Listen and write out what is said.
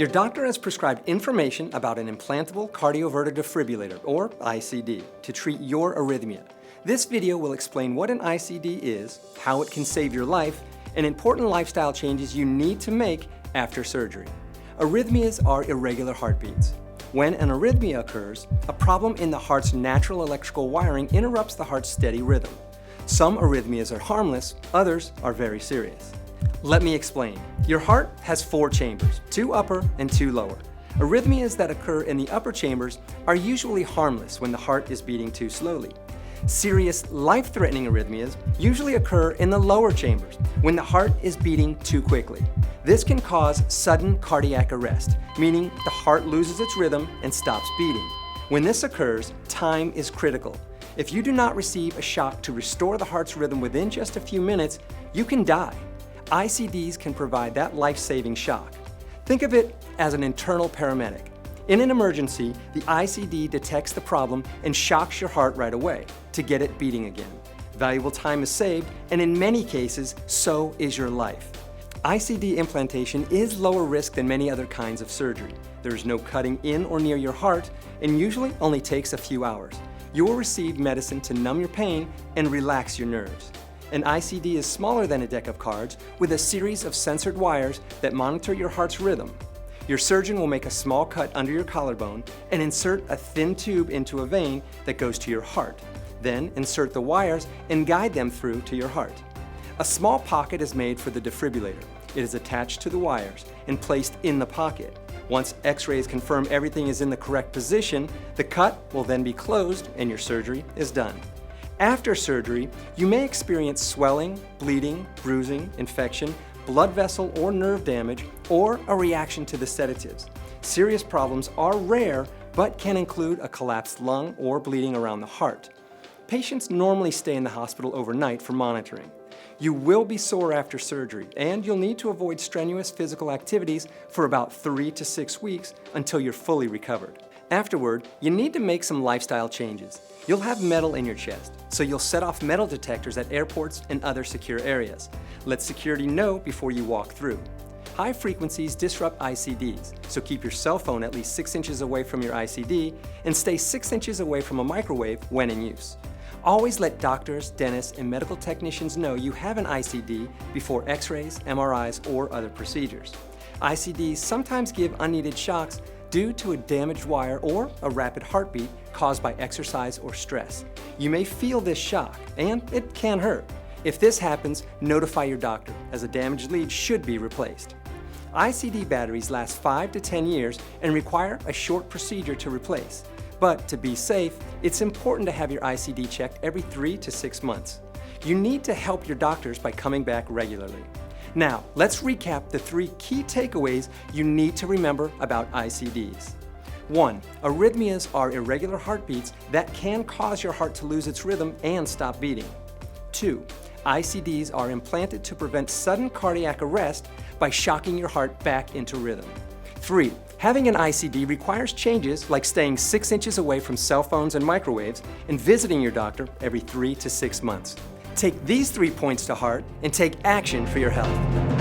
Your doctor has prescribed information about an implantable cardioverter defibrillator, or ICD, to treat your arrhythmia. This video will explain what an ICD is, how it can save your life, and important lifestyle changes you need to make after surgery. Arrhythmias are irregular heartbeats. When an arrhythmia occurs, a problem in the heart's natural electrical wiring interrupts the heart's steady rhythm. Some arrhythmias are harmless, others are very serious. Let me explain. Your heart has 4 chambers, 2 upper and 2 lower. Arrhythmias that occur in the upper chambers are usually harmless when the heart is beating too slowly. Serious, life-threatening arrhythmias usually occur in the lower chambers when the heart is beating too quickly. This can cause sudden cardiac arrest, meaning the heart loses its rhythm and stops beating. When this occurs, time is critical. If you do not receive a shock to restore the heart's rhythm within just a few minutes, you can die. ICDs can provide that life-saving shock. Think of it as an internal paramedic. In an emergency, the ICD detects the problem and shocks your heart right away to get it beating again. Valuable time is saved, and in many cases, so is your life. ICD implantation is lower risk than many other kinds of surgery. There is no cutting in or near your heart, and usually only takes a few hours. You will receive medicine to numb your pain and relax your nerves. An ICD is smaller than a deck of cards with a series of sensored wires that monitor your heart's rhythm. Your surgeon will make a small cut under your collarbone and insert a thin tube into a vein that goes to your heart. Then insert the wires and guide them through to your heart. A small pocket is made for the defibrillator. It is attached to the wires and placed in the pocket. Once X-rays confirm everything is in the correct position, the cut will then be closed and your surgery is done. After surgery, you may experience swelling, bleeding, bruising, infection, blood vessel or nerve damage, or a reaction to the sedatives. Serious problems are rare, but can include a collapsed lung or bleeding around the heart. Patients normally stay in the hospital overnight for monitoring. You will be sore after surgery, and you'll need to avoid strenuous physical activities for about 3 to 6 weeks until you're fully recovered. Afterward, you need to make some lifestyle changes. You'll have metal in your chest, so you'll set off metal detectors at airports and other secure areas. Let security know before you walk through. High frequencies disrupt ICDs, so keep your cell phone at least 6 inches away from your ICD and stay 6 inches away from a microwave when in use. Always let doctors, dentists, and medical technicians know you have an ICD before X-rays, MRIs, or other procedures. ICDs sometimes give unneeded shocks due to a damaged wire or a rapid heartbeat caused by exercise or stress. You may feel this shock, and it can hurt. If this happens, notify your doctor, as a damaged lead should be replaced. ICD batteries last 5 to 10 years and require a short procedure to replace. But to be safe, it's important to have your ICD checked every 3 to 6 months. You need to help your doctors by coming back regularly. Now, let's recap the 3 key takeaways you need to remember about ICDs. 1. Arrhythmias are irregular heartbeats that can cause your heart to lose its rhythm and stop beating. 2. ICDs are implanted to prevent sudden cardiac arrest by shocking your heart back into rhythm. 3. Having an ICD requires changes like staying 6 inches away from cell phones and microwaves and visiting your doctor every 3 to 6 months. Take these 3 points to heart and take action for your health.